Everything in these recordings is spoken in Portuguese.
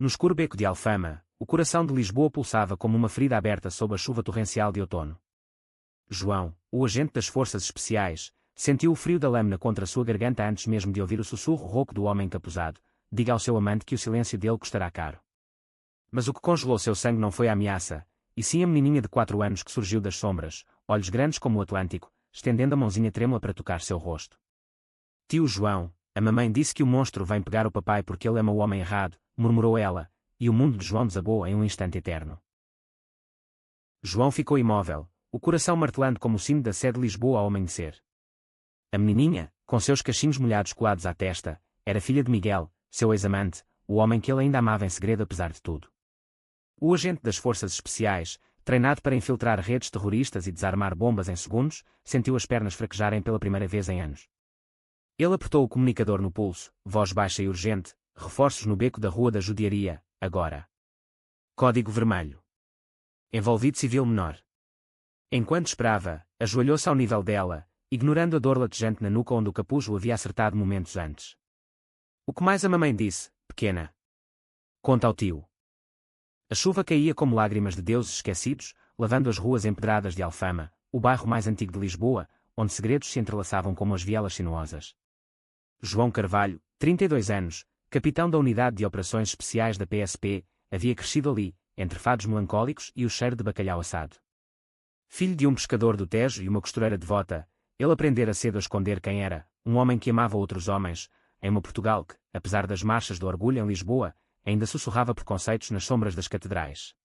No escuro beco de Alfama, o coração de Lisboa pulsava como uma ferida aberta sob a chuva torrencial de outono. João, o agente das forças especiais, sentiu o frio da lâmina contra sua garganta antes mesmo de ouvir o sussurro rouco do homem encapuzado. Diga ao seu amante que o silêncio dele custará caro. Mas o que congelou seu sangue não foi a ameaça, e sim a menininha de 4 anos que surgiu das sombras, olhos grandes como o Atlântico, estendendo a mãozinha trêmula para tocar seu rosto. Tio João, a mamãe disse que o monstro vem pegar o papai porque ele ama o homem errado, murmurou ela, e o mundo de João desabou em um instante eterno. João ficou imóvel, o coração martelando como o sino da sé de Lisboa ao amanhecer. A menininha, com seus cachinhos molhados colados à testa, era filha de Miguel, seu ex-amante, o homem que ele ainda amava em segredo apesar de tudo. O agente das forças especiais, treinado para infiltrar redes terroristas e desarmar bombas em segundos, sentiu as pernas fraquejarem pela primeira vez em anos. Ele apertou o comunicador no pulso, voz baixa e urgente, reforços no beco da Rua da Judiaria, agora. Código vermelho. Envolvido civil menor. Enquanto esperava, ajoelhou-se ao nível dela, ignorando a dor latejante na nuca onde o capuz o havia acertado momentos antes. O que mais a mamãe disse, pequena? Conta ao tio. A chuva caía como lágrimas de deuses esquecidos, lavando as ruas empedradas de Alfama, o bairro mais antigo de Lisboa, onde segredos se entrelaçavam como as vielas sinuosas. João Carvalho, 32 anos, capitão da Unidade de Operações Especiais da PSP, havia crescido ali, entre fados melancólicos e o cheiro de bacalhau assado. Filho de um pescador do Tejo e uma costureira devota, ele aprendera cedo a esconder quem era, um homem que amava outros homens, em uma Portugal que, apesar das marchas do orgulho em Lisboa, ainda sussurrava preconceitos nas sombras das catedrais.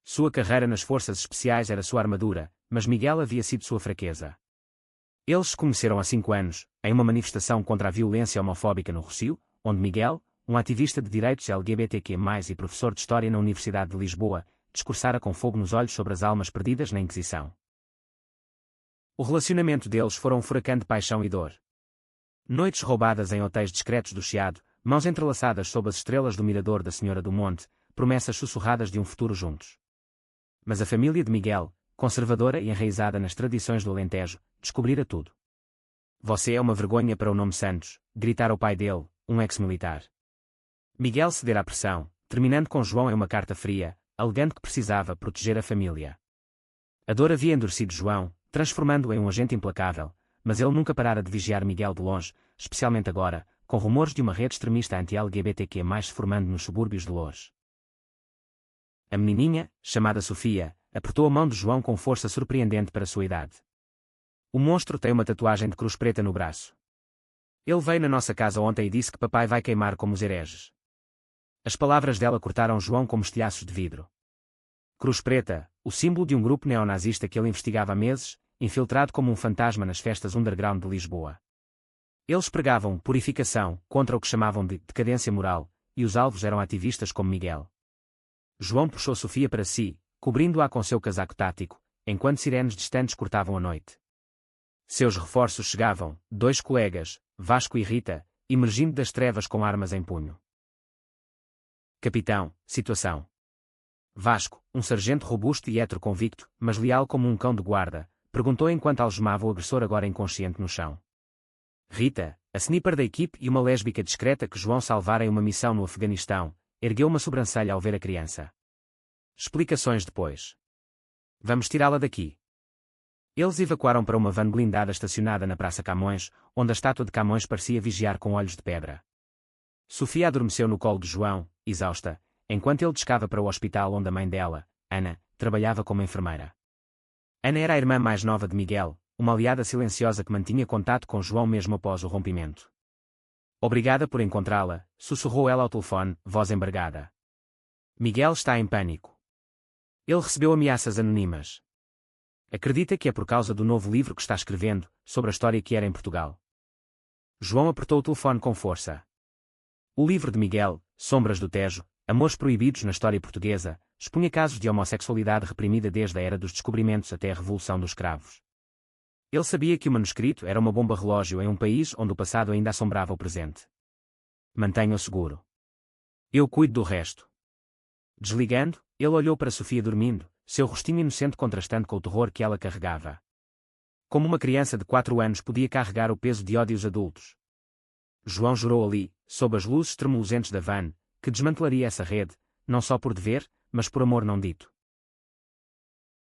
Sua carreira nas forças especiais era sua armadura, mas Miguel havia sido sua fraqueza. Eles se conheceram há 5 anos, em uma manifestação contra a violência homofóbica no Rossio, onde Miguel, um ativista de direitos LGBTQ+, e professor de História na Universidade de Lisboa, discursara com fogo nos olhos sobre as almas perdidas na Inquisição. O relacionamento deles fora um furacão de paixão e dor. Noites roubadas em hotéis discretos do Chiado, mãos entrelaçadas sob as estrelas do mirador da Senhora do Monte, promessas sussurradas de um futuro juntos. Mas a família de Miguel, conservadora e enraizada nas tradições do Alentejo, descobrira tudo. Você é uma vergonha para o nome Santos, gritara o pai dele, um ex-militar. Miguel cedera à pressão, terminando com João em uma carta fria, alegando que precisava proteger a família. A dor havia endurecido João, transformando-o em um agente implacável, mas ele nunca parara de vigiar Miguel de longe, especialmente agora, com rumores de uma rede extremista anti-LGBTQ+ se formando nos subúrbios de Loures. A menininha, chamada Sofia, apertou a mão de João com força surpreendente para sua idade. O monstro tem uma tatuagem de cruz preta no braço. Ele veio na nossa casa ontem e disse que papai vai queimar como os hereges. As palavras dela cortaram João como estilhaços de vidro. Cruz Preta, o símbolo de um grupo neonazista que ele investigava há meses, infiltrado como um fantasma nas festas underground de Lisboa. Eles pregavam purificação contra o que chamavam de decadência moral, e os alvos eram ativistas como Miguel. João puxou Sofia para si, cobrindo-a com seu casaco tático, enquanto sirenes distantes cortavam a noite. Seus reforços chegavam, 2 colegas, Vasco e Rita, emergindo das trevas com armas em punho. Capitão, situação. Vasco, um sargento robusto e convicto, mas leal como um cão de guarda, perguntou enquanto algemava o agressor agora inconsciente no chão. Rita, a sniper da equipe e uma lésbica discreta que João salvara em uma missão no Afeganistão, ergueu uma sobrancelha ao ver a criança. Explicações depois. Vamos tirá-la daqui. Eles evacuaram para uma van blindada estacionada na Praça Camões, onde a estátua de Camões parecia vigiar com olhos de pedra. Sofia adormeceu no colo de João, exausta, enquanto ele descava para o hospital onde a mãe dela, Ana, trabalhava como enfermeira. Ana era a irmã mais nova de Miguel, uma aliada silenciosa que mantinha contato com João mesmo após o rompimento. Obrigada por encontrá-la, sussurrou ela ao telefone, voz embargada. Miguel está em pânico. Ele recebeu ameaças anônimas. Acredita que é por causa do novo livro que está escrevendo, sobre a história que era em Portugal. João apertou o telefone com força. O livro de Miguel, Sombras do Tejo, Amores Proibidos na História Portuguesa, expunha casos de homossexualidade reprimida desde a Era dos Descobrimentos até a Revolução dos Cravos. Ele sabia que o manuscrito era uma bomba relógio em um país onde o passado ainda assombrava o presente. Mantenha-o seguro. Eu cuido do resto. Desligando, ele olhou para Sofia dormindo, seu rostinho inocente contrastando com o terror que ela carregava. Como uma criança de 4 anos podia carregar o peso de ódios adultos. João jurou ali, sob as luzes tremulosentes da van, que desmantelaria essa rede, não só por dever, mas por amor não dito.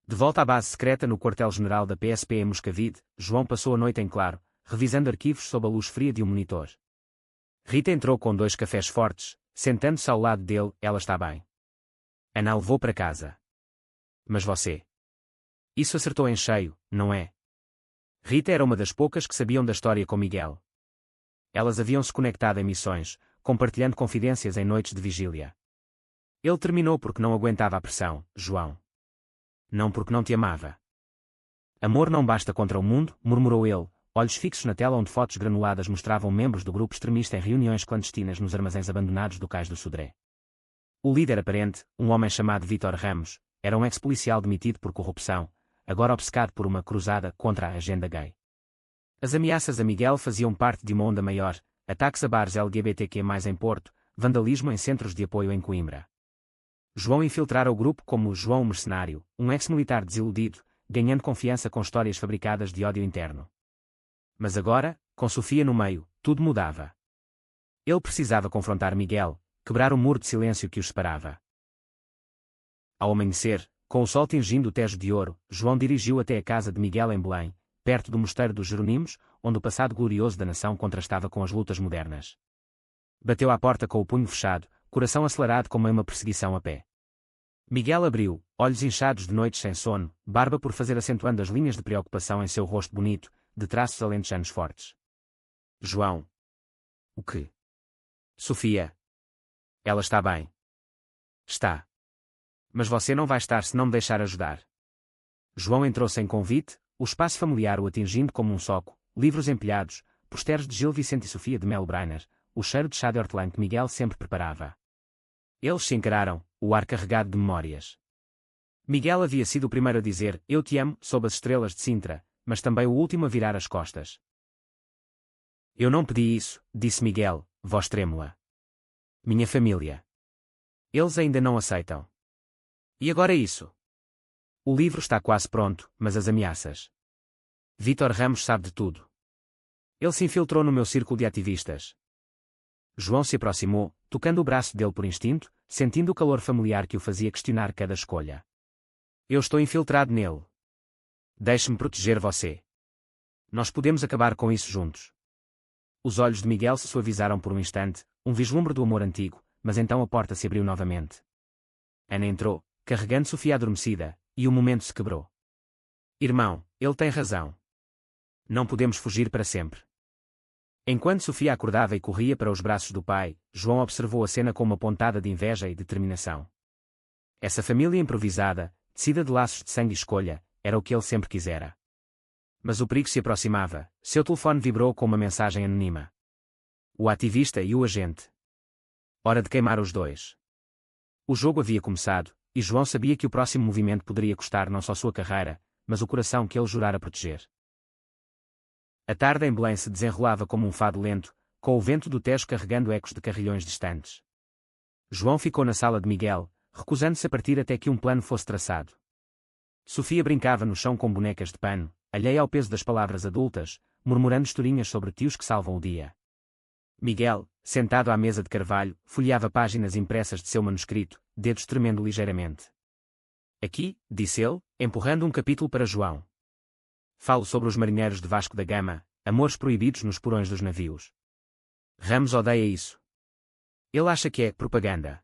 De volta à base secreta no quartel-general da PSP em Moscavide, João passou a noite em claro, revisando arquivos sob a luz fria de um monitor. Rita entrou com 2 cafés fortes, sentando-se ao lado dele. Ela está bem. Ana levou para casa. Mas você? Isso acertou em cheio, não é? Rita era uma das poucas que sabiam da história com Miguel. Elas haviam-se conectado em missões, compartilhando confidências em noites de vigília. Ele terminou porque não aguentava a pressão, João. Não porque não te amava. Amor não basta contra o mundo, murmurou ele, olhos fixos na tela onde fotos granuladas mostravam membros do grupo extremista em reuniões clandestinas nos armazéns abandonados do Cais do Sodré. O líder aparente, um homem chamado Vítor Ramos, era um ex-policial demitido por corrupção, agora obcecado por uma cruzada contra a agenda gay. As ameaças a Miguel faziam parte de uma onda maior, ataques a bares LGBTQ+ em Porto, vandalismo em centros de apoio em Coimbra. João infiltrara o grupo como João o Mercenário, um ex-militar desiludido, ganhando confiança com histórias fabricadas de ódio interno. Mas agora, com Sofia no meio, tudo mudava. Ele precisava confrontar Miguel, quebrar o muro de silêncio que os separava. Ao amanhecer, com o sol tingindo o Tejo de ouro, João dirigiu até a casa de Miguel em Belém, perto do Mosteiro dos Jerónimos, onde o passado glorioso da nação contrastava com as lutas modernas. Bateu à porta com o punho fechado, coração acelerado como em uma perseguição a pé. Miguel abriu, olhos inchados de noites sem sono, barba por fazer acentuando as linhas de preocupação em seu rosto bonito, de traços alentejanos fortes. João. O quê? Sofia. Ela está bem. Está. Mas você não vai estar se não me deixar ajudar. João entrou sem convite, o espaço familiar o atingindo como um soco, livros empilhados, posters de Gil Vicente e Sofia de Mel Brainer, o cheiro de chá de hortelã que Miguel sempre preparava. Eles se encararam, o ar carregado de memórias. Miguel havia sido o primeiro a dizer "Eu te amo" sob as estrelas de Sintra, mas também o último a virar as costas. Eu não pedi isso, disse Miguel, voz trêmula. Minha família. Eles ainda não aceitam. E agora isso? O livro está quase pronto, mas as ameaças. Vítor Ramos sabe de tudo. Ele se infiltrou no meu círculo de ativistas. João se aproximou, tocando o braço dele por instinto, sentindo o calor familiar que o fazia questionar cada escolha. Eu estou infiltrado nele. Deixe-me proteger você. Nós podemos acabar com isso juntos. Os olhos de Miguel se suavizaram por um instante, um vislumbre do amor antigo, mas então a porta se abriu novamente. Ana entrou, carregando Sofia adormecida, e o momento se quebrou. Irmão, ele tem razão. Não podemos fugir para sempre. Enquanto Sofia acordava e corria para os braços do pai, João observou a cena com uma pontada de inveja e determinação. Essa família improvisada, tecida de laços de sangue e escolha, era o que ele sempre quisera. Mas o perigo se aproximava, seu telefone vibrou com uma mensagem anônima. O ativista e o agente. Hora de queimar os dois. O jogo havia começado, e João sabia que o próximo movimento poderia custar não só sua carreira, mas o coração que ele jurara proteger. A tarde em Belém se desenrolava como um fado lento, com o vento do Tejo carregando ecos de carrilhões distantes. João ficou na sala de Miguel, recusando-se a partir até que um plano fosse traçado. Sofia brincava no chão com bonecas de pano, alheia ao peso das palavras adultas, murmurando historinhas sobre tios que salvam o dia. Miguel, sentado à mesa de carvalho, folheava páginas impressas de seu manuscrito, dedos tremendo ligeiramente. Aqui, disse ele, empurrando um capítulo para João. Falo sobre os marinheiros de Vasco da Gama, amores proibidos nos porões dos navios. Ramos odeia isso. Ele acha que é propaganda.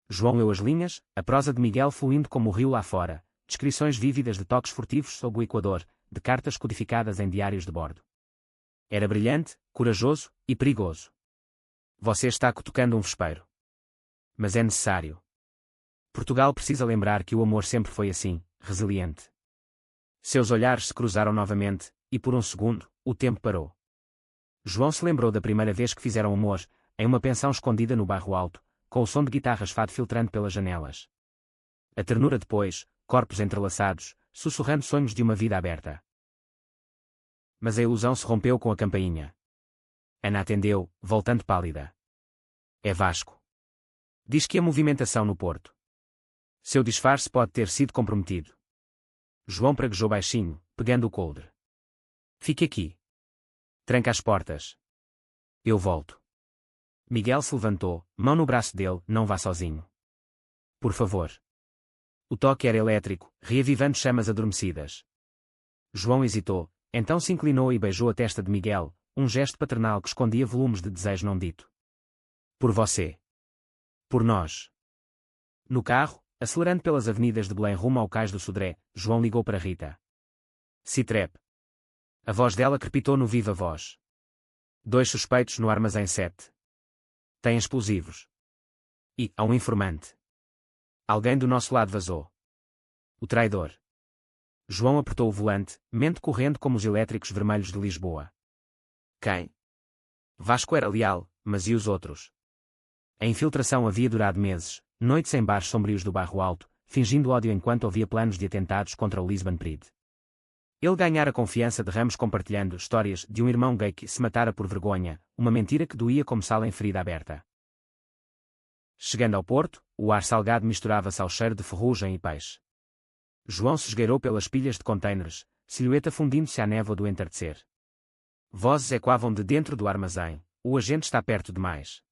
João leu as linhas, a prosa de Miguel fluindo como o rio lá fora, descrições vívidas de toques furtivos sob o Equador, de cartas codificadas em diários de bordo. Era brilhante, corajoso e perigoso. Você está cutucando um vespeiro. Mas é necessário. Portugal precisa lembrar que o amor sempre foi assim, resiliente. Seus olhares se cruzaram novamente, e por um segundo, o tempo parou. João se lembrou da primeira vez que fizeram amor, em uma pensão escondida no bairro alto, com o som de guitarras fado filtrando pelas janelas. A ternura depois, corpos entrelaçados, sussurrando sonhos de uma vida aberta. Mas a ilusão se rompeu com a campainha. Ana atendeu, voltando pálida. É Vasco. Diz que a movimentação no Porto. Seu disfarce pode ter sido comprometido. João praguejou baixinho, pegando o coldre. Fique aqui. Tranca as portas. Eu volto. Miguel se levantou, mão no braço dele, não vá sozinho. Por favor. O toque era elétrico, reavivando chamas adormecidas. João hesitou, então se inclinou e beijou a testa de Miguel, um gesto paternal que escondia volumes de desejo não dito. Por você. Por nós. No carro, acelerando pelas avenidas de Belém rumo ao cais do Sodré, João ligou para Rita. Citrep. A voz dela crepitou no viva voz. 2 suspeitos no armazém 7. Tem explosivos. E, há um informante. Alguém do nosso lado vazou. O traidor. João apertou o volante, mente correndo como os elétricos vermelhos de Lisboa. Quem? Vasco era leal, mas e os outros? A infiltração havia durado meses, noites em bares sombrios do bairro Alto, fingindo ódio enquanto havia planos de atentados contra o Lisbon Pride. Ele ganhara a confiança de Ramos compartilhando histórias de um irmão gay que se matara por vergonha, uma mentira que doía como sal em ferida aberta. Chegando ao porto, o ar salgado misturava-se ao cheiro de ferrugem e peixe. João se esgueirou pelas pilhas de contêineres, silhueta fundindo-se à névoa do entardecer. Vozes ecoavam de dentro do armazém, o agente está perto demais.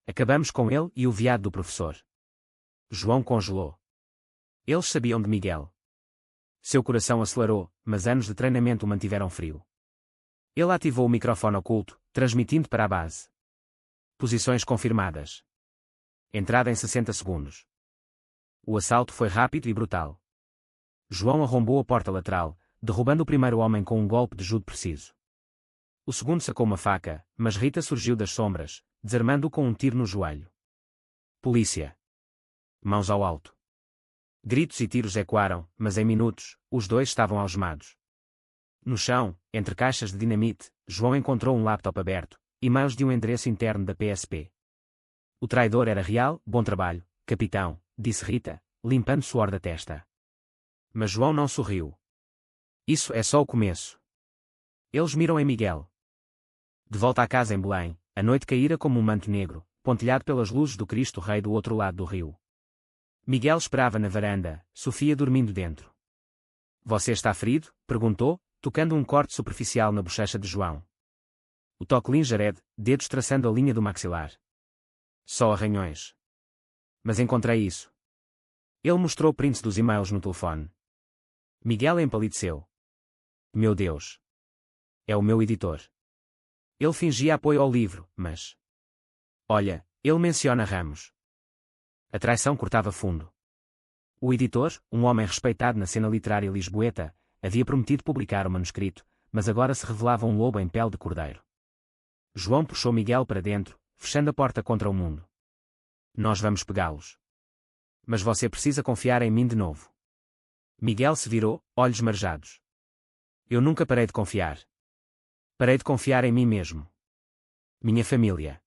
Acabamos com ele e o veado do professor. João congelou. Eles sabiam de Miguel. Seu coração acelerou, mas anos de treinamento o mantiveram frio. Ele ativou o microfone oculto, transmitindo para a base. Posições confirmadas. Entrada em 60 segundos. O assalto foi rápido e brutal. João arrombou a porta lateral, derrubando o primeiro homem com um golpe de judo preciso. O segundo sacou uma faca, mas Rita surgiu das sombras, desarmando-o com um tiro no joelho. Polícia. Mãos ao alto. Gritos e tiros ecoaram, mas em minutos, os dois estavam algemados. No chão, entre caixas de dinamite, João encontrou um laptop aberto, e-mails de um endereço interno da PSP. O traidor era real, bom trabalho, capitão, disse Rita, limpando suor da testa. Mas João não sorriu. Isso é só o começo. Eles miram em Miguel. De volta à casa em Belém, a noite caíra como um manto negro, pontilhado pelas luzes do Cristo Rei do outro lado do rio. Miguel esperava na varanda, Sofia dormindo dentro. Você está ferido? Perguntou, tocando um corte superficial na bochecha de João. O toque lingered, dedos traçando a linha do maxilar. Só arranhões. Mas encontrei isso. Ele mostrou prints dos e-mails no telefone. Miguel empalideceu. Meu Deus. É o meu editor. Ele fingia apoio ao livro, mas... Olha, ele menciona Ramos. A traição cortava fundo. O editor, um homem respeitado na cena literária lisboeta, havia prometido publicar o manuscrito, mas agora se revelava um lobo em pele de cordeiro. João puxou Miguel para dentro, fechando a porta contra o mundo. Nós vamos pegá-los. Mas você precisa confiar em mim de novo. Miguel se virou, olhos marejados. Eu nunca parei de confiar. Parei de confiar em mim mesmo. Minha família.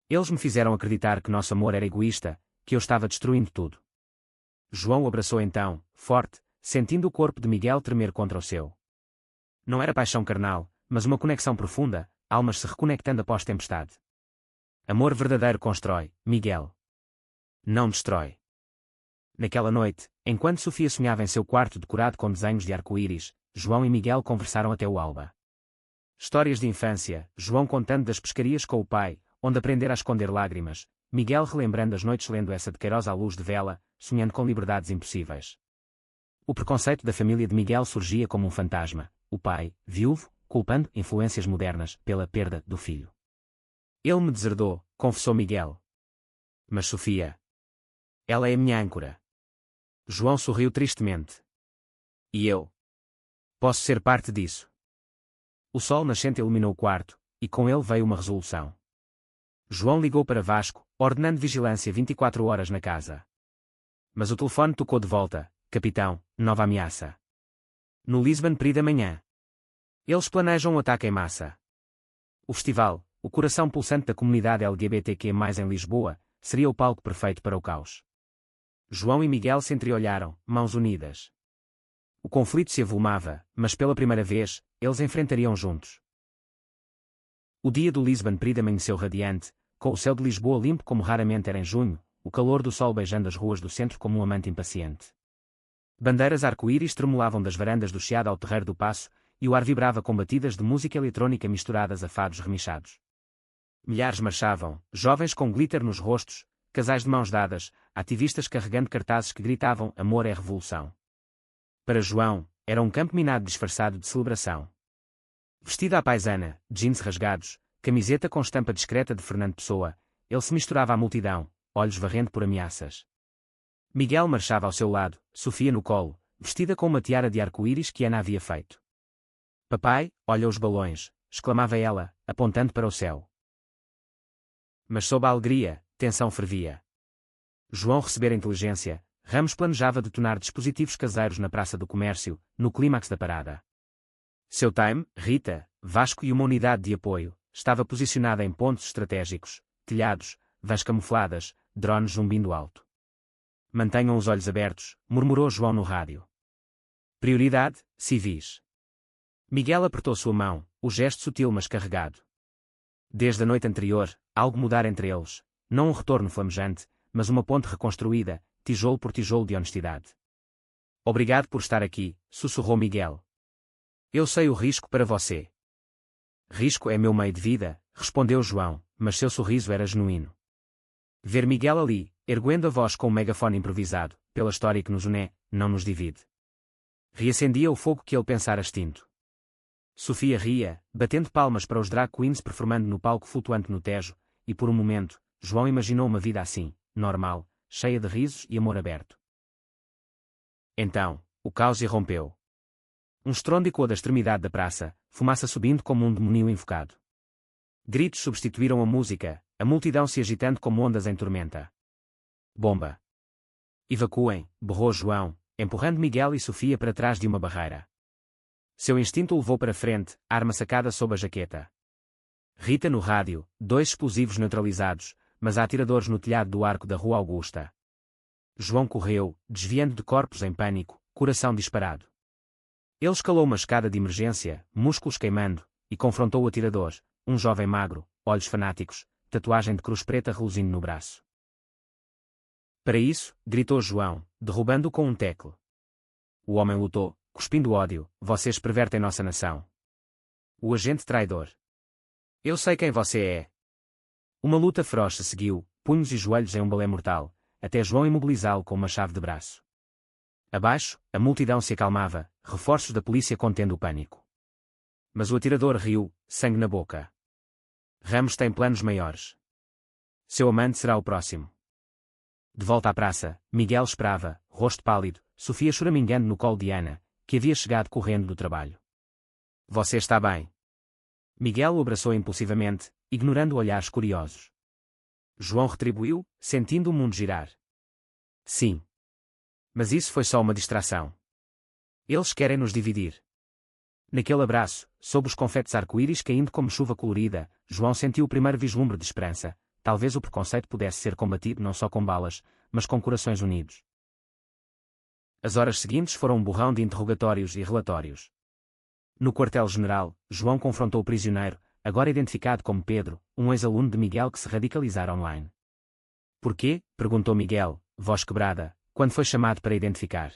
Eles me fizeram acreditar que nosso amor era egoísta, que eu estava destruindo tudo. João o abraçou então, forte, sentindo o corpo de Miguel tremer contra o seu. Não era paixão carnal, mas uma conexão profunda, almas se reconectando após tempestade. Amor verdadeiro constrói, Miguel. Não destrói. Naquela noite, enquanto Sofia sonhava em seu quarto decorado com desenhos de arco-íris, João e Miguel conversaram até o alba. Histórias de infância, João contando das pescarias com o pai, onde aprendera a esconder lágrimas, Miguel relembrando as noites lendo essa de Queiroz à luz de vela, sonhando com liberdades impossíveis. O preconceito da família de Miguel surgia como um fantasma, o pai, viúvo, culpando influências modernas pela perda do filho. Ele me deserdou, confessou Miguel. Mas Sofia. Ela é a minha âncora. João sorriu tristemente. E eu? Posso ser parte disso. O sol nascente iluminou o quarto, e com ele veio uma resolução. João ligou para Vasco, ordenando vigilância 24 horas na casa. Mas o telefone tocou de volta. Capitão, nova ameaça. No Lisbon Pride amanhã. Eles planejam um ataque em massa. O festival, o coração pulsante da comunidade LGBTQ+ em Lisboa, seria o palco perfeito para o caos. João e Miguel se entreolharam, mãos unidas. O conflito se avolumava, mas pela primeira vez, eles enfrentariam juntos. O dia do Lisbon Pride amanheceu radiante, com o céu de Lisboa limpo como raramente era em junho, o calor do sol beijando as ruas do centro como um amante impaciente. Bandeiras arco-íris tremulavam das varandas do Chiado ao Terreiro do Paço, e o ar vibrava com batidas de música eletrónica misturadas a fados remichados. Milhares marchavam, jovens com glitter nos rostos, casais de mãos dadas, ativistas carregando cartazes que gritavam "Amor é revolução". Para João, era um campo minado disfarçado de celebração. Vestido à paisana, jeans rasgados, camiseta com estampa discreta de Fernando Pessoa, ele se misturava à multidão, olhos varrendo por ameaças. Miguel marchava ao seu lado, Sofia no colo, vestida com uma tiara de arco-íris que Ana havia feito. "Papai, olha os balões", exclamava ela, apontando para o céu. Mas sob a alegria, tensão fervia. João recebera inteligência, Ramos planejava detonar dispositivos caseiros na Praça do Comércio, no clímax da parada. Seu time, Rita, Vasco e uma unidade de apoio, estava posicionada em pontos estratégicos, telhados, vans camufladas, drones zumbindo alto. "Mantenham os olhos abertos", murmurou João no rádio. "Prioridade, civis." Miguel apertou sua mão, o gesto sutil mas carregado. Desde a noite anterior, algo mudara entre eles, não um retorno flamejante, mas uma ponte reconstruída, tijolo por tijolo de honestidade. "Obrigado por estar aqui", sussurrou Miguel. "Eu sei o risco para você." "Risco é meu meio de vida", respondeu João, mas seu sorriso era genuíno. Ver Miguel ali, erguendo a voz com um megafone improvisado, pela história que nos une, não nos divide. Reacendia o fogo que ele pensara extinto. Sofia ria, batendo palmas para os drag queens performando no palco flutuante no Tejo, e por um momento, João imaginou uma vida assim, normal, cheia de risos e amor aberto. Então, o caos irrompeu. Um estrondo ecoou da extremidade da praça, fumaça subindo como um demônio enfocado. Gritos substituíram a música, a multidão se agitando como ondas em tormenta. "Bomba! Evacuem", berrou João, empurrando Miguel e Sofia para trás de uma barreira. Seu instinto o levou para frente, arma sacada sob a jaqueta. Rita no rádio, 2 explosivos neutralizados, mas há atiradores no telhado do arco da Rua Augusta. João correu, desviando de corpos em pânico, coração disparado. Ele escalou uma escada de emergência, músculos queimando, e confrontou o atirador, um jovem magro, olhos fanáticos, tatuagem de cruz preta reluzindo no braço. "Para isso", gritou João, derrubando-o com um tecle. O homem lutou, cuspindo ódio: "Vocês pervertem nossa nação. O agente traidor. Eu sei quem você é." Uma luta feroz se seguiu, punhos e joelhos em um balé mortal, até João imobilizá-lo com uma chave de braço. Abaixo, a multidão se acalmava, reforços da polícia contendo o pânico. Mas o atirador riu, sangue na boca. "Ramos tem planos maiores. Seu amante será o próximo." De volta à praça, Miguel esperava, rosto pálido, Sofia choramingando no colo de Ana, que havia chegado correndo do trabalho. "Você está bem?" Miguel o abraçou impulsivamente, ignorando olhares curiosos. João retribuiu, sentindo o mundo girar. "Sim. Mas isso foi só uma distração. Eles querem nos dividir." Naquele abraço, sob os confetes arco-íris caindo como chuva colorida, João sentiu o primeiro vislumbre de esperança. Talvez o preconceito pudesse ser combatido não só com balas, mas com corações unidos. As horas seguintes foram um borrão de interrogatórios e relatórios. No quartel-general, João confrontou o prisioneiro, agora identificado como Pedro, um ex-aluno de Miguel que se radicalizara online. "Porquê?", perguntou Miguel, voz quebrada, quando foi chamado para identificar.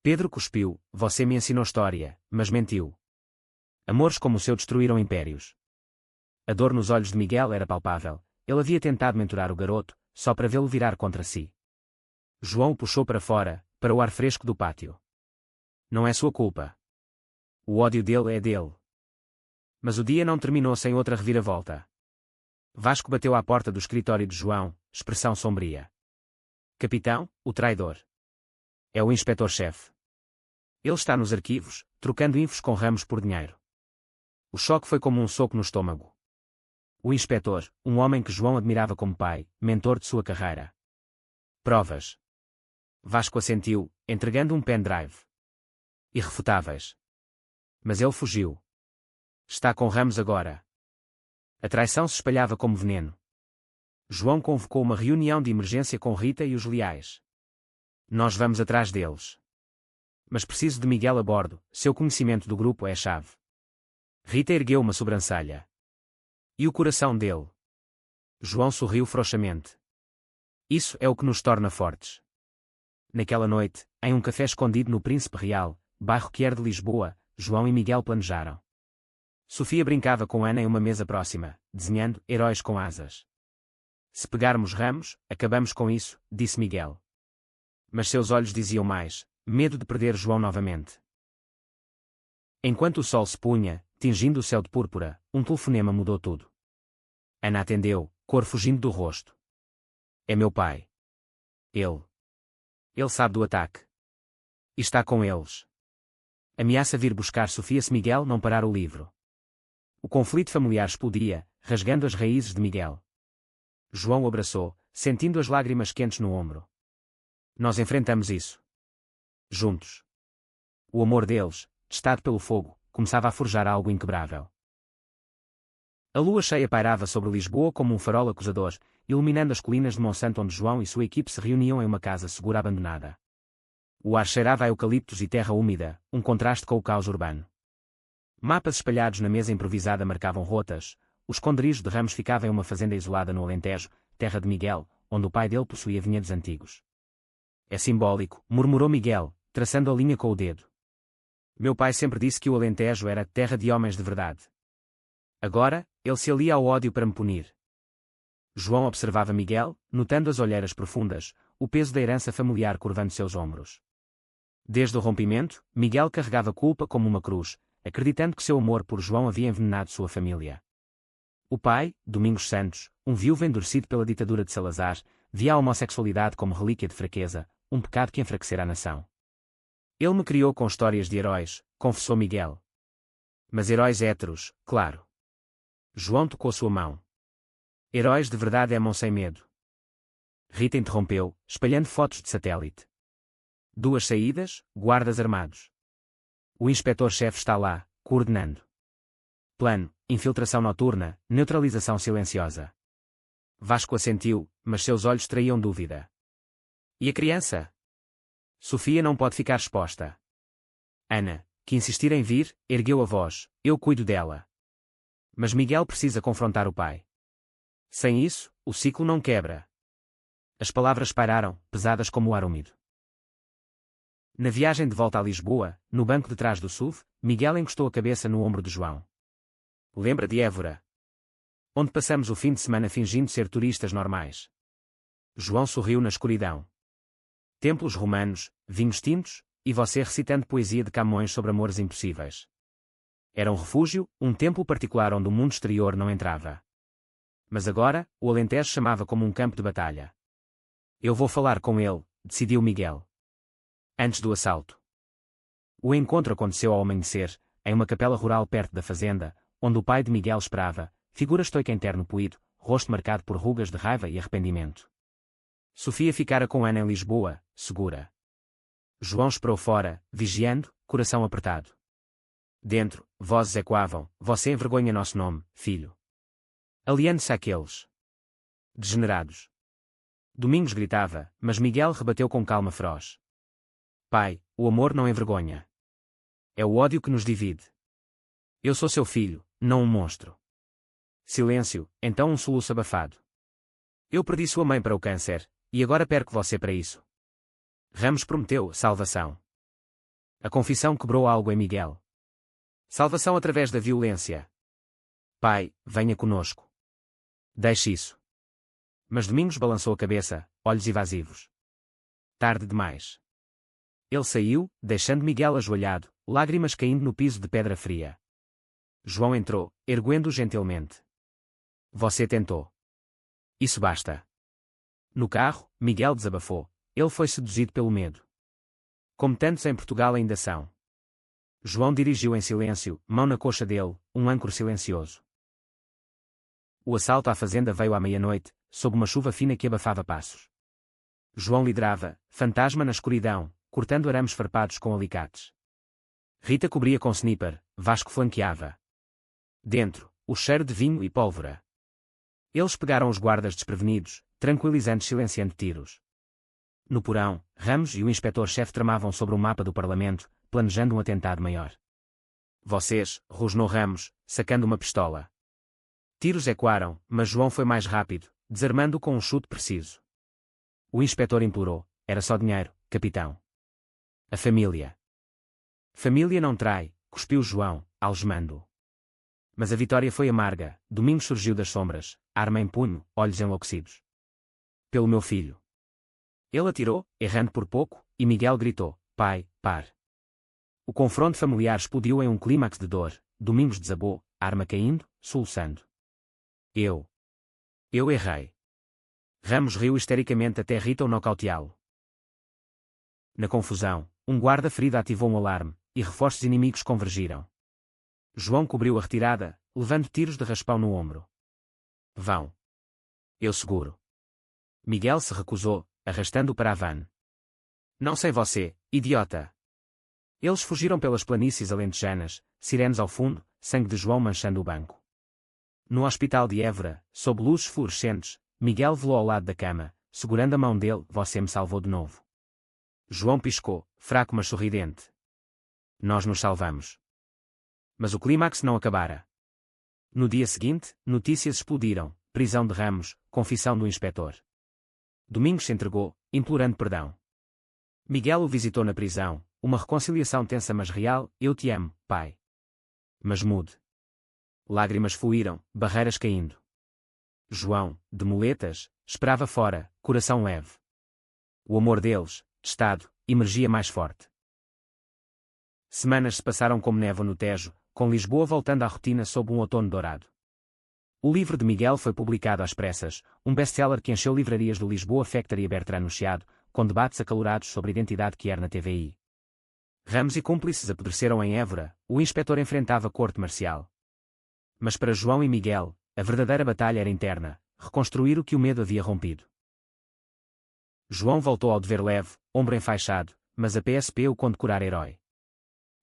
Pedro cuspiu: "Você me ensinou história, mas mentiu. Amores como o seu destruíram impérios." A dor nos olhos de Miguel era palpável. Ele havia tentado mentorar o garoto, só para vê-lo virar contra si. João o puxou para fora, para o ar fresco do pátio. "Não é sua culpa. O ódio dele é dele." Mas o dia não terminou sem outra reviravolta. Vasco bateu à porta do escritório de João, expressão sombria. "Capitão, o traidor. É o inspetor-chefe. Ele está nos arquivos, trocando infos com Ramos por dinheiro." O choque foi como um soco no estômago. O inspetor, um homem que João admirava como pai, mentor de sua carreira. "Provas?" Vasco assentiu, entregando um pendrive. "Irrefutáveis." Mas ele fugiu. "Está com Ramos agora." A traição se espalhava como veneno. João convocou uma reunião de emergência com Rita e os leais. "Nós vamos atrás deles. Mas preciso de Miguel a bordo, seu conhecimento do grupo é a chave." Rita ergueu uma sobrancelha. "E o coração dele?" João sorriu frouxamente. "Isso é o que nos torna fortes." Naquela noite, em um café escondido no Príncipe Real, bairro que era de Lisboa, João e Miguel planejaram. Sofia brincava com Ana em uma mesa próxima, desenhando heróis com asas. Se pegarmos Ramos, acabamos com isso, disse Miguel. Mas seus olhos diziam mais, medo de perder João novamente. Enquanto o sol se punha, tingindo o céu de púrpura, um telefonema mudou tudo. Ana atendeu, cor fugindo do rosto. É meu pai. Ele sabe do ataque. E está com eles. Ameaça vir buscar Sofia se Miguel não parar o livro. O conflito familiar explodia, rasgando as raízes de Miguel. João o abraçou, sentindo as lágrimas quentes no ombro. Nós enfrentamos isso. Juntos. O amor deles, testado pelo fogo, começava a forjar algo inquebrável. A lua cheia pairava sobre Lisboa como um farol acusador, iluminando as colinas de Monsanto onde João e sua equipe se reuniam em uma casa segura abandonada. O ar cheirava a eucaliptos e terra úmida, um contraste com o caos urbano. Mapas espalhados na mesa improvisada marcavam rotas, o esconderijo de Ramos ficava em uma fazenda isolada no Alentejo, terra de Miguel, onde o pai dele possuía vinhedos antigos. É simbólico, murmurou Miguel, traçando a linha com o dedo. Meu pai sempre disse que o Alentejo era terra de homens de verdade. Agora, ele se alia ao ódio para me punir. João observava Miguel, notando as olheiras profundas, o peso da herança familiar curvando seus ombros. Desde o rompimento, Miguel carregava culpa como uma cruz, acreditando que seu amor por João havia envenenado sua família. O pai, Domingos Santos, um viúvo endurecido pela ditadura de Salazar, via a homossexualidade como relíquia de fraqueza, um pecado que enfraquecera a nação. Ele me criou com histórias de heróis, confessou Miguel. Mas heróis héteros, claro. João tocou sua mão. Heróis de verdade amam sem medo. Rita interrompeu, espalhando fotos de satélite. 2 saídas, guardas armados. O inspetor-chefe está lá, coordenando. Plano, infiltração noturna, neutralização silenciosa. Vasco assentiu, mas seus olhos traíam dúvida. E a criança? Sofia não pode ficar exposta. Ana, que insistir em vir, ergueu a voz, eu cuido dela. Mas Miguel precisa confrontar o pai. Sem isso, o ciclo não quebra. As palavras pairaram, pesadas como o ar úmido. Na viagem de volta a Lisboa, no banco de trás do SUV, Miguel encostou a cabeça no ombro de João. Lembra de Évora? Onde passamos o fim de semana fingindo ser turistas normais. João sorriu na escuridão. Templos romanos, vinhos tintos, e você recitando poesia de Camões sobre amores impossíveis. Era um refúgio, um templo particular onde o mundo exterior não entrava. Mas agora, o Alentejo chamava como um campo de batalha. Eu vou falar com ele, decidiu Miguel. Antes do assalto. O encontro aconteceu ao amanhecer, em uma capela rural perto da fazenda, onde o pai de Miguel esperava, figura estoica em terno poído, rosto marcado por rugas de raiva e arrependimento. Sofia ficara com Ana em Lisboa, segura. João esperou fora, vigiando, coração apertado. Dentro, vozes ecoavam, você envergonha nosso nome, filho. Aliando-se àqueles degenerados. Domingos gritava, mas Miguel rebateu com calma feroz. Pai, o amor não envergonha. É o ódio que nos divide. Eu sou seu filho, não um monstro. Silêncio, então um soluço abafado. Eu perdi sua mãe para o câncer, e agora perco você para isso. Ramos prometeu salvação. A confissão quebrou algo em Miguel. Salvação através da violência. Pai, venha conosco. Deixe isso. Mas Domingos balançou a cabeça, olhos evasivos. Tarde demais. Ele saiu, deixando Miguel ajoelhado, lágrimas caindo no piso de pedra fria. João entrou, erguendo-o gentilmente. Você tentou. Isso basta. No carro, Miguel desabafou. Ele foi seduzido pelo medo. Como tantos em Portugal ainda são. João dirigiu em silêncio, mão na coxa dele, um âncora silencioso. O assalto à fazenda veio à meia-noite, sob uma chuva fina que abafava passos. João liderava, fantasma na escuridão, cortando arames farpados com alicates. Rita cobria com sniper, Vasco flanqueava. Dentro, o cheiro de vinho e pólvora. Eles pegaram os guardas desprevenidos, tranquilizantes silenciando tiros. No porão, Ramos e o inspetor-chefe tramavam sobre o mapa do Parlamento, planejando um atentado maior. Vocês, rosnou Ramos, sacando uma pistola. Tiros ecoaram, mas João foi mais rápido, desarmando-o com um chute preciso. O inspetor implorou, era só dinheiro, capitão. A família. Família não trai, cuspiu João, algemando-o. Mas a vitória foi amarga. Domingos surgiu das sombras, arma em punho, olhos enlouquecidos. Pelo meu filho. Ele atirou, errando por pouco, e Miguel gritou: pai, pare. O confronto familiar explodiu em um clímax de dor. Domingos desabou, arma caindo, soluçando. Eu errei. Ramos riu histericamente até Rita o nocauteá-lo. Na confusão, um guarda ferido ativou um alarme, e reforços inimigos convergiram. João cobriu a retirada, levando tiros de raspão no ombro. Vão. Eu seguro. Miguel se recusou, arrastando-o para a van. Não sei você, idiota. Eles fugiram pelas planícies alentejanas, sirenes ao fundo, sangue de João manchando o banco. No hospital de Évora, sob luzes fluorescentes, Miguel velou ao lado da cama, segurando a mão dele. Você me salvou de novo. João piscou, fraco mas sorridente. Nós nos salvamos. Mas o clímax não acabara. No dia seguinte, notícias explodiram: prisão de Ramos, confissão do inspetor. Domingos se entregou, implorando perdão. Miguel o visitou na prisão, uma reconciliação tensa mas real: eu te amo, pai. Mas mude. Lágrimas fluíram, barreiras caindo. João, de muletas, esperava fora, coração leve. O amor deles, testado, emergia mais forte. Semanas se passaram como névoa no Tejo, com Lisboa voltando à rotina sob um outono dourado. O livro de Miguel foi publicado às pressas, um best-seller que encheu livrarias do Lisboa Factory Bertrand anunciado, com debates acalorados sobre a identidade que era na TVI. Ramos e cúmplices apodreceram em Évora, o inspetor enfrentava corte marcial. Mas para João e Miguel, a verdadeira batalha era interna, reconstruir o que o medo havia rompido. João voltou ao dever leve, ombro enfaixado, mas a PSP o condecorar herói.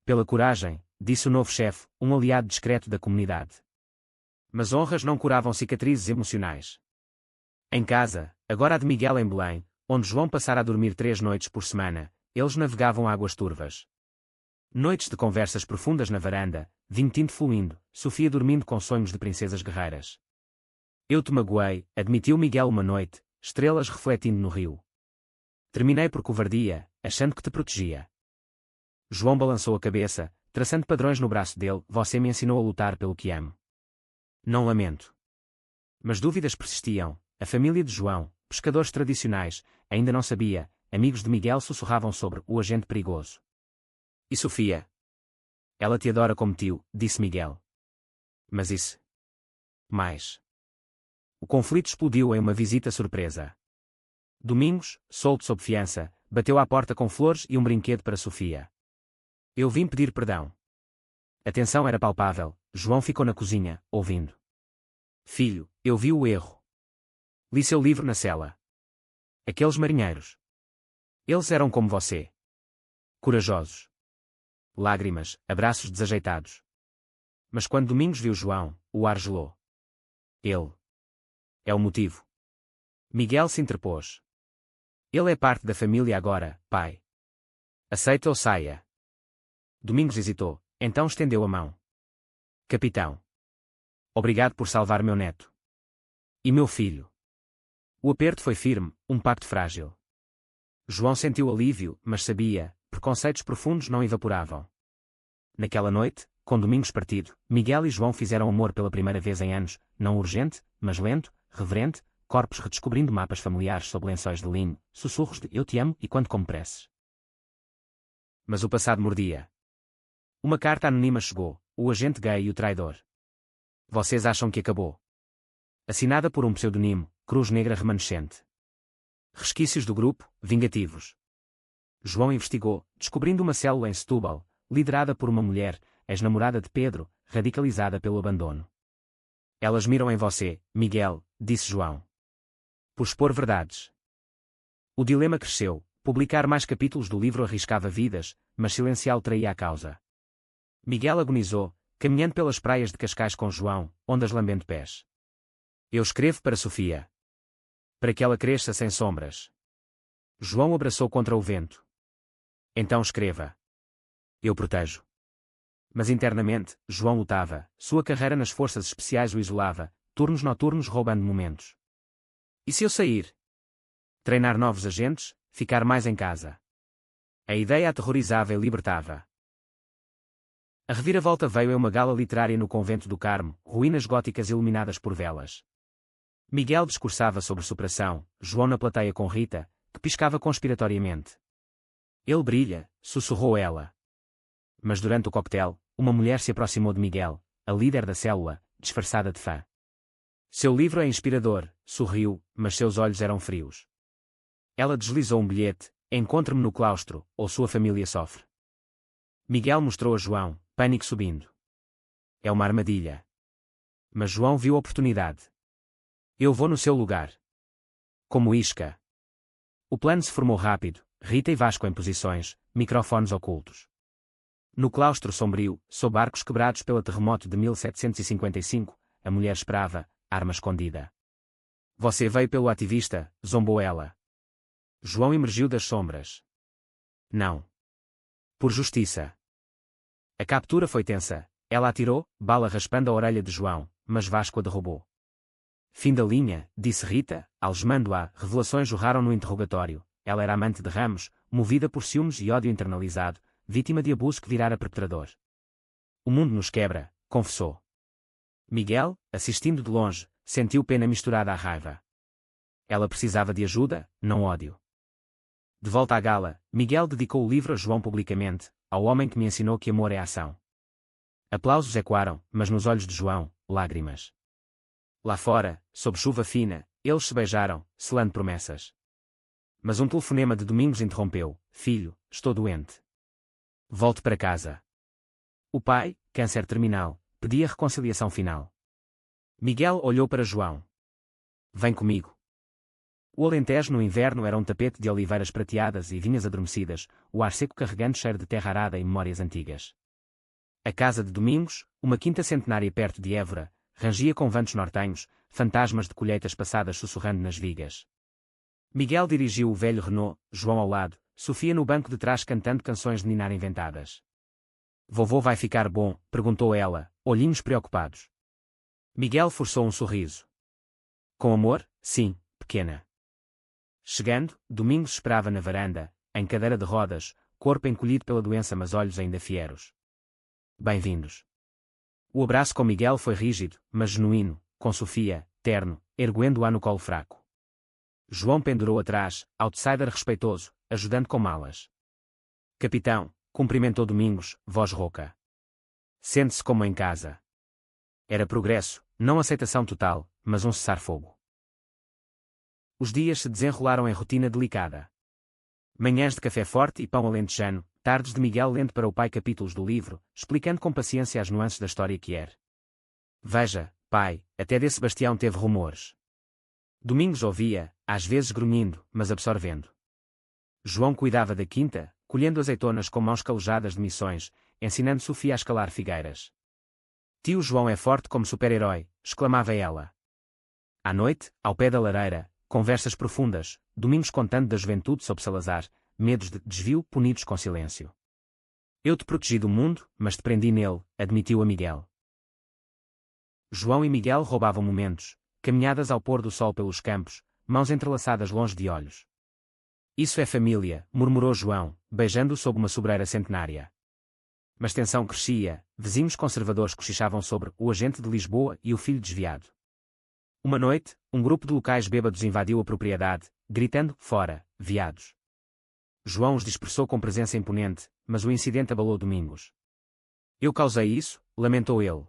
Pela coragem, disse o novo chefe, um aliado discreto da comunidade. Mas honras não curavam cicatrizes emocionais. Em casa, agora a de Miguel em Belém, onde João passara a dormir 3 noites por semana, eles navegavam águas turvas. Noites de conversas profundas na varanda, vinho tinto fluindo, Sofia dormindo com sonhos de princesas guerreiras. Eu te magoei, admitiu Miguel uma noite, estrelas refletindo no rio. Terminei por covardia, achando que te protegia. João balançou a cabeça, traçando padrões no braço dele. Você me ensinou a lutar pelo que amo. Não lamento. Mas dúvidas persistiam. A família de João, pescadores tradicionais, ainda não sabia. Amigos de Miguel sussurravam sobre o agente perigoso. E Sofia? Ela te adora como tio, disse Miguel. Mas isso. Mais. O conflito explodiu em uma visita surpresa. Domingos, solto sob fiança, bateu à porta com flores e um brinquedo para Sofia. Eu vim pedir perdão. A tensão era palpável. João ficou na cozinha, ouvindo. Filho, eu vi o erro. Li seu livro na cela. Aqueles marinheiros. Eles eram como você. Corajosos. Lágrimas, abraços desajeitados. Mas quando Domingos viu João, o ar gelou. Ele. É o motivo. Miguel se interpôs. Ele é parte da família agora, pai. Aceita ou saia? Domingos hesitou, então estendeu a mão. Capitão. Obrigado por salvar meu neto. E meu filho. O aperto foi firme, um pacto frágil. João sentiu alívio, mas sabia, preconceitos profundos não evaporavam. Naquela noite, com Domingos partido, Miguel e João fizeram amor pela primeira vez em anos, não urgente, mas lento, reverente, corpos redescobrindo mapas familiares sob lençóis de linho, sussurros de eu te amo e quando como preces. Mas o passado mordia. Uma carta anônima chegou, o agente gay e o traidor. Vocês acham que acabou? Assinada por um pseudonimo, Cruz Negra Remanescente. Resquícios do grupo, vingativos. João investigou, descobrindo uma célula em Setúbal, liderada por uma mulher, ex-namorada de Pedro, radicalizada pelo abandono. Elas miram em você, Miguel, disse João. Por expor verdades. O dilema cresceu, publicar mais capítulos do livro arriscava vidas, mas silenciá-lo traía a causa. Miguel agonizou, caminhando pelas praias de Cascais com João, ondas lambendo pés. Eu escrevo para Sofia. Para que ela cresça sem sombras. João abraçou contra o vento. Então escreva. Eu protejo. Mas internamente, João lutava, sua carreira nas forças especiais o isolava, turnos noturnos roubando momentos. E se eu sair? Treinar novos agentes, ficar mais em casa. A ideia aterrorizava e libertava. A reviravolta veio em uma gala literária no Convento do Carmo, ruínas góticas iluminadas por velas. Miguel discursava sobre superação, João na plateia com Rita, que piscava conspiratoriamente. Ele brilha, sussurrou ela. Mas durante o coquetel, uma mulher se aproximou de Miguel, a líder da célula, disfarçada de fã. Seu livro é inspirador, sorriu, mas seus olhos eram frios. Ela deslizou um bilhete: encontre-me no claustro, ou sua família sofre. Miguel mostrou a João, pânico subindo. É uma armadilha. Mas João viu a oportunidade. Eu vou no seu lugar. Como isca. O plano se formou rápido, Rita e Vasco em posições, microfones ocultos. No claustro sombrio, sob arcos quebrados pelo terremoto de 1755, a mulher esperava, arma escondida. Você veio pelo ativista, zombou ela. João emergiu das sombras. Não. Por justiça. A captura foi tensa. Ela atirou, bala raspando a orelha de João, mas Vasco a derrubou. Fim da linha, disse Rita, algemando-a. Revelações jorraram no interrogatório. Ela era amante de Ramos, movida por ciúmes e ódio internalizado, vítima de abuso que virara perpetrador. O mundo nos quebra, confessou. Miguel, assistindo de longe, sentiu pena misturada à raiva. Ela precisava de ajuda, não ódio. De volta à gala, Miguel dedicou o livro a João publicamente, ao homem que me ensinou que amor é ação. Aplausos ecoaram, mas nos olhos de João, lágrimas. Lá fora, sob chuva fina, eles se beijaram, selando promessas. Mas um telefonema de Domingos interrompeu: filho, estou doente. Volte para casa. O pai, câncer terminal, pedia reconciliação final. Miguel olhou para João. Vem comigo. O Alentejo no inverno era um tapete de oliveiras prateadas e vinhas adormecidas, o ar seco carregando cheiro de terra arada e memórias antigas. A casa de Domingos, uma quinta centenária perto de Évora, rangia com ventos nortenhos, fantasmas de colheitas passadas sussurrando nas vigas. Miguel dirigiu o velho Renault, João ao lado, Sofia no banco de trás cantando canções de ninar inventadas. Vovô vai ficar bom? Perguntou ela, olhinhos preocupados. Miguel forçou um sorriso. Com amor? Sim, pequena. Chegando, Domingos esperava na varanda, em cadeira de rodas, corpo encolhido pela doença mas olhos ainda fieros. Bem-vindos. O abraço com Miguel foi rígido, mas genuíno, com Sofia, terno, erguendo-a no colo fraco. João pendurou atrás, outsider respeitoso, ajudando com malas. Capitão, cumprimentou Domingos, voz rouca. Sente-se como em casa. Era progresso, não aceitação total, mas um cessar-fogo. Os dias se desenrolaram em rotina delicada. Manhãs de café forte e pão alentejano, tardes de Miguel lendo para o pai capítulos do livro, explicando com paciência as nuances da história que era. Veja, pai, até de Sebastião teve rumores. Domingos ouvia, às vezes grunhindo, mas absorvendo. João cuidava da quinta, colhendo azeitonas com mãos calejadas de missões, ensinando Sofia a escalar figueiras. Tio João é forte como super-herói, exclamava ela. À noite, ao pé da lareira, conversas profundas, Domingos contando da juventude sob Salazar, medos de desvio punidos com silêncio. Eu te protegi do mundo, mas te prendi nele, admitiu a Miguel. João e Miguel roubavam momentos, caminhadas ao pôr do sol pelos campos, mãos entrelaçadas longe de olhos. Isso é família, murmurou João, beijando-o sob uma sobreira centenária. Mas tensão crescia, vizinhos conservadores cochichavam sobre o agente de Lisboa e o filho desviado. Uma noite, um grupo de locais bêbados invadiu a propriedade, gritando, fora, viados. João os dispersou com presença imponente, mas o incidente abalou Domingos. Eu causei isso, lamentou ele.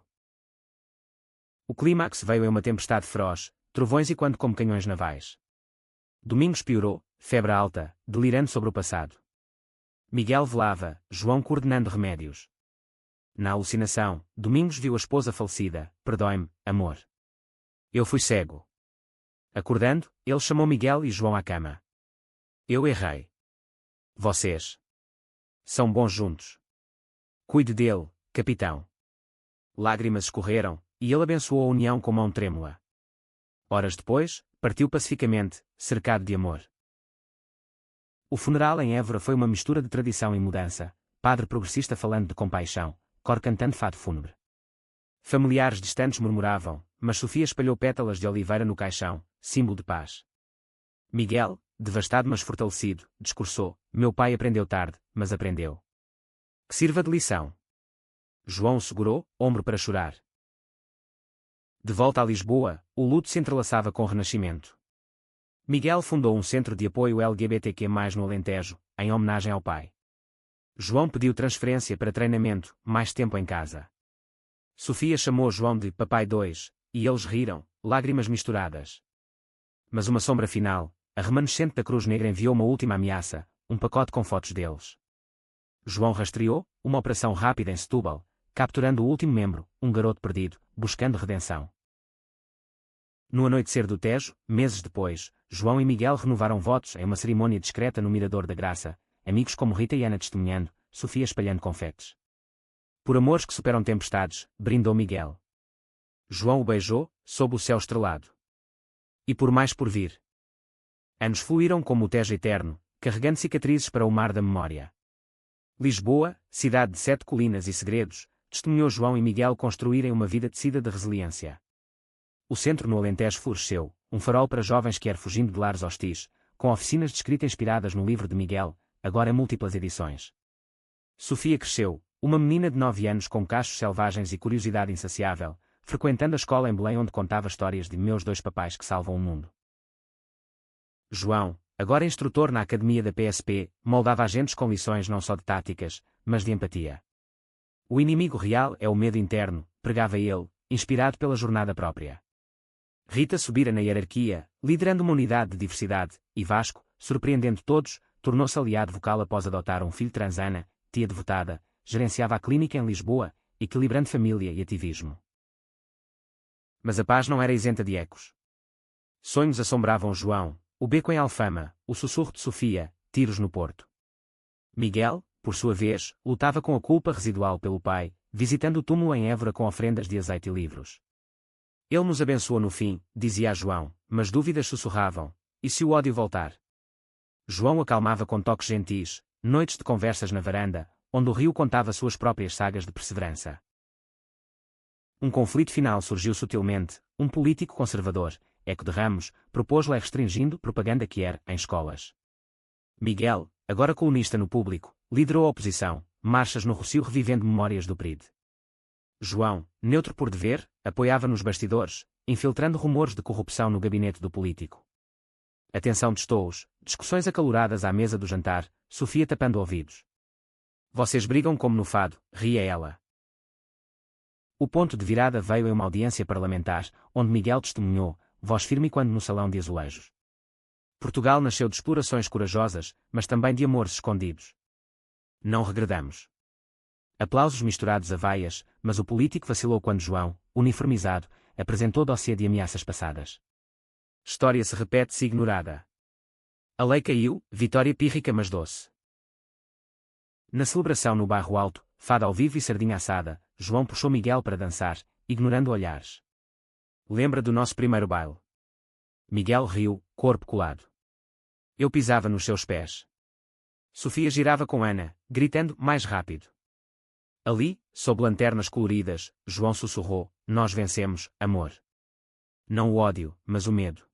O clímax veio em uma tempestade feroz, trovões e quando como canhões navais. Domingos piorou, febre alta, delirando sobre o passado. Miguel velava, João coordenando remédios. Na alucinação, Domingos viu a esposa falecida, perdoe-me, amor. Eu fui cego. Acordando, ele chamou Miguel e João à cama. Eu errei. Vocês são bons juntos. Cuide dele, capitão. Lágrimas escorreram, e ele abençoou a união com mão trêmula. Horas depois, partiu pacificamente, cercado de amor. O funeral em Évora foi uma mistura de tradição e mudança, padre progressista falando de compaixão, cor cantando fado fúnebre. Familiares distantes murmuravam, mas Sofia espalhou pétalas de oliveira no caixão, símbolo de paz. Miguel, devastado mas fortalecido, discursou: meu pai aprendeu tarde, mas aprendeu. Que sirva de lição. João o segurou, ombro para chorar. De volta a Lisboa, o luto se entrelaçava com o renascimento. Miguel fundou um centro de apoio LGBTQ+, no Alentejo, em homenagem ao pai. João pediu transferência para treinamento, mais tempo em casa. Sofia chamou João de Papai 2, e eles riram, lágrimas misturadas. Mas uma sombra final, a remanescente da Cruz Negra enviou uma última ameaça, um pacote com fotos deles. João rastreou, uma operação rápida em Setúbal, capturando o último membro, um garoto perdido, buscando redenção. No anoitecer do Tejo, meses depois, João e Miguel renovaram votos em uma cerimônia discreta no Mirador da Graça, amigos como Rita e Ana testemunhando, Sofia espalhando confetes. Por amores que superam tempestades, brindou Miguel. João o beijou, sob o céu estrelado. E por mais por vir. Anos fluíram como o Tejo eterno, carregando cicatrizes para o mar da memória. Lisboa, cidade de 7 colinas e segredos, testemunhou João e Miguel construírem uma vida tecida de resiliência. O centro no Alentejo floresceu, um farol para jovens que ir fugindo de lares hostis, com oficinas de escrita inspiradas no livro de Miguel, agora em múltiplas edições. Sofia cresceu, uma menina de 9 anos com cachos selvagens e curiosidade insaciável, frequentando a escola em Belém onde contava histórias de meus 2 papais que salvam o mundo. João, agora instrutor na academia da PSP, moldava agentes com lições não só de táticas, mas de empatia. O inimigo real é o medo interno, pregava ele, inspirado pela jornada própria. Rita subira na hierarquia, liderando uma unidade de diversidade, e Vasco, surpreendendo todos, tornou-se aliado vocal após adotar um filho transana, tia devotada, gerenciava a clínica em Lisboa, equilibrando família e ativismo. Mas a paz não era isenta de ecos. Sonhos assombravam João, o beco em Alfama, o sussurro de Sofia, tiros no Porto. Miguel, por sua vez, lutava com a culpa residual pelo pai, visitando o túmulo em Évora com ofrendas de azeite e livros. Ele nos abençoou no fim, dizia a João, mas dúvidas sussurravam, e se o ódio voltar? João acalmava com toques gentis, noites de conversas na varanda, onde o rio contava suas próprias sagas de perseverança. Um conflito final surgiu sutilmente, um político conservador, Eco de Ramos, propôs-lhe restringindo propaganda que era em escolas. Miguel, agora colunista no Público, liderou a oposição, marchas no Rossio revivendo memórias do PRID. João, neutro por dever, apoiava nos bastidores, infiltrando rumores de corrupção no gabinete do político. A tensão testou-os, discussões acaloradas à mesa do jantar, Sofia tapando ouvidos. Vocês brigam como no fado, ria ela. O ponto de virada veio em uma audiência parlamentar, onde Miguel testemunhou, voz firme quando no salão de azulejos. Portugal nasceu de explorações corajosas, mas também de amores escondidos. Não regredamos. Aplausos misturados a vaias, mas o político vacilou quando João, uniformizado, apresentou dossiê de ameaças passadas. História se repete-se ignorada. A lei caiu, vitória pírrica mas doce. Na celebração no Bairro Alto, fada ao vivo e sardinha assada, João puxou Miguel para dançar, ignorando olhares. Lembra do nosso primeiro baile? Miguel riu, corpo colado. Eu pisava nos seus pés. Sofia girava com Ana, gritando, mais rápido. Ali, sob lanternas coloridas, João sussurrou, nós vencemos, amor. Não o ódio, mas o medo.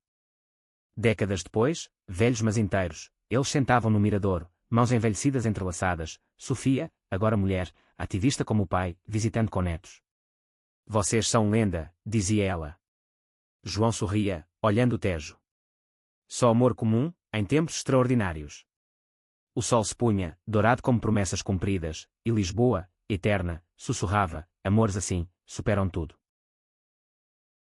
Décadas depois, velhos mas inteiros, eles sentavam no miradouro, mãos envelhecidas entrelaçadas, Sofia, agora mulher, ativista como o pai, visitando com netos. Vocês são lenda, dizia ela. João sorria, olhando o Tejo. Só amor comum, em tempos extraordinários. O sol se punha, dourado como promessas cumpridas, e Lisboa, eterna, sussurrava, amores assim, superam tudo.